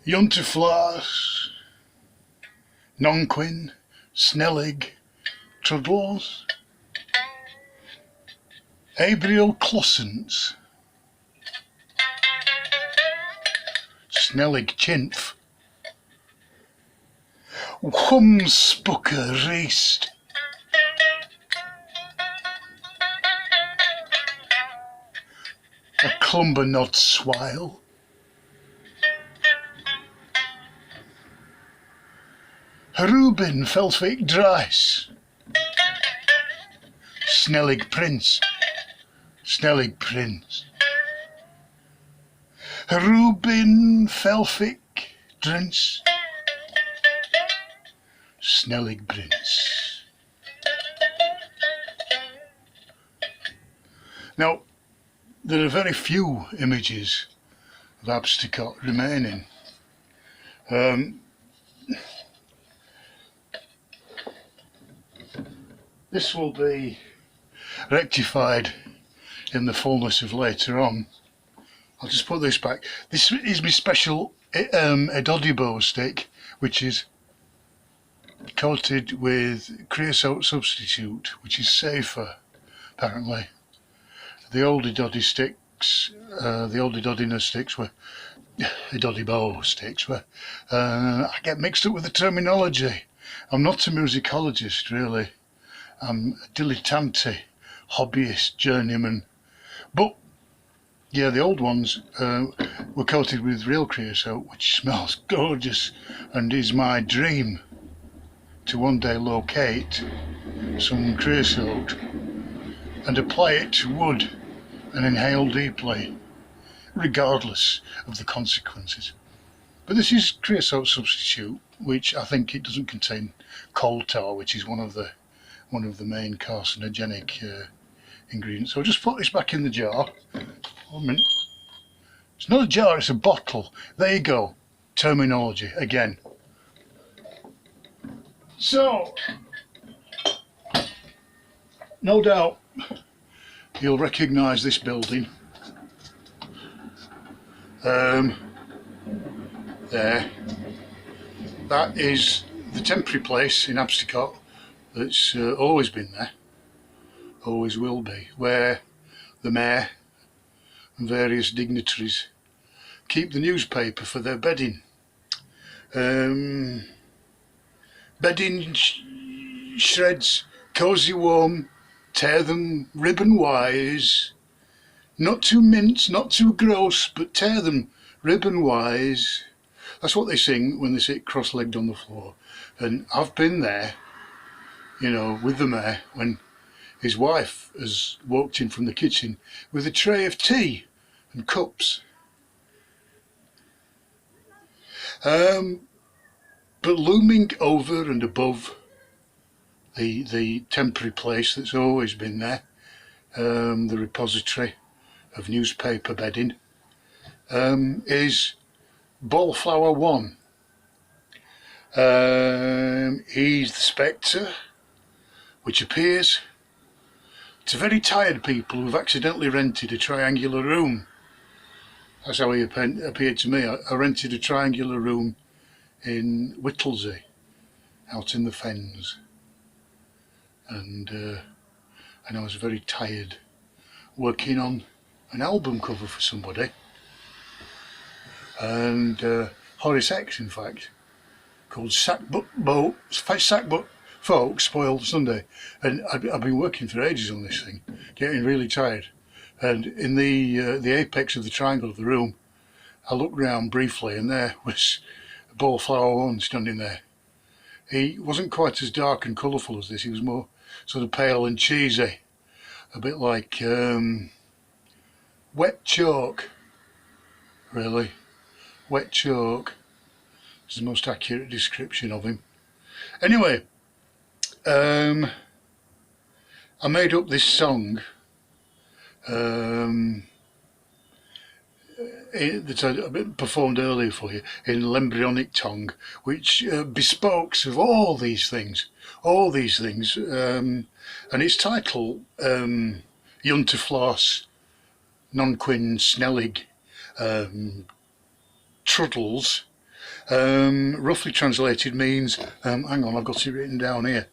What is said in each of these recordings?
Junterflas, Nonquin, Snellig, Truddles, Abrial Clossants, Snellig Chinf, Whumspucker Reist, a Clumbernod Swile, Herubin Felfik Dries, Snellig Prince, Snellig Prince, Herubin Felfik Drince, Snellig Prince. Now, there are very few images of Abstercot remaining. This will be rectified in the fullness of later on. I'll just put this back. This is my special Edodibo stick, which is coated with creosote substitute, which is safer, apparently. The old Edodi sticks, the old Edodina sticks were, Edodibo sticks were, I get mixed up with the terminology. I'm not a musicologist, really. I'm a dilettante, hobbyist, journeyman. But yeah, the old ones were coated with real creosote, which smells gorgeous and is my dream to one day locate some creosote and apply it to wood and inhale deeply, regardless of the consequences. But this is creosote substitute, which I think it doesn't contain coal tar, which is one of the main carcinogenic ingredients. So I'll just put this back in the jar. 1 minute. It's not a jar, it's a bottle. There you go. Terminology again. So, no doubt you'll recognise this building. There. That is the temporary place in Abstercot that's always been there, always will be, where the mayor and various dignitaries keep the newspaper for their bedding. Bedding shreds, cosy warm, tear them ribbon-wise, not too mince, not too gross, but tear them ribbon-wise. That's what they sing when they sit cross-legged on the floor. And I've been there, you know, with the mayor when his wife has walked in from the kitchen with a tray of tea and cups. But looming over and above the temporary place that's always been there, the repository of newspaper bedding, is Ballflower One. He's the spectre which appears to very tired people who've accidentally rented a triangular room. That's how he appeared to me. I rented a triangular room in Whittlesey, out in the Fens, and I was very tired working on an album cover for somebody, and Horace X, in fact, called Sackbutt Folks Spoiled Sunday, and I've been working for ages on this thing, getting really tired, and in the apex of the triangle of the room I looked round briefly and there was Ballflower One standing there. He wasn't quite as dark and colourful as this, he was more sort of pale and cheesy, a bit like wet chalk, really. Wet chalk is the most accurate description of him. Anyway, I made up this song that I performed earlier for you in embryonic tongue, which bespokes of all these things, and its title, Junterflas, Nonquin, Snellig, Truddles, Roughly translated means, hang on, I've got it written down here.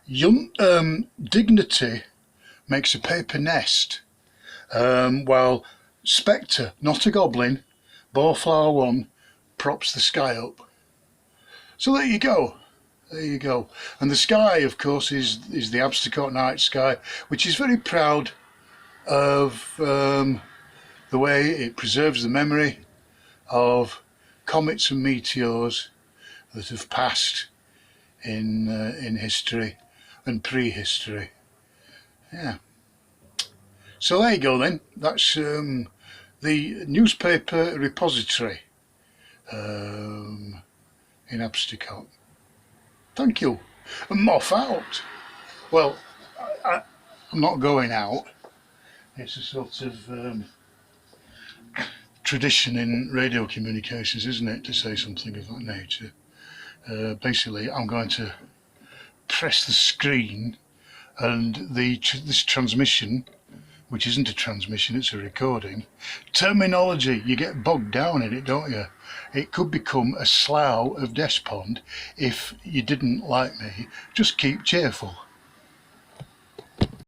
Dignity makes a paper nest, while Spectre, not a goblin, Bowflower 1, props the sky up. So there you go. There you go. And the sky, of course, is the Abstercot night sky, which is very proud of the way it preserves the memory of comets and meteors that have passed in history and prehistory. Yeah. So there you go then. That's the newspaper repository in Abstercot. Thank you. And off out. Well, I'm not going out. It's a sort of tradition in radio communications, isn't it, to say something of that nature. Basically, I'm going to press the screen, and this transmission, which isn't a transmission, it's a recording, terminology, you get bogged down in it, don't you? It could become a slough of despond if you didn't like me. Just keep cheerful.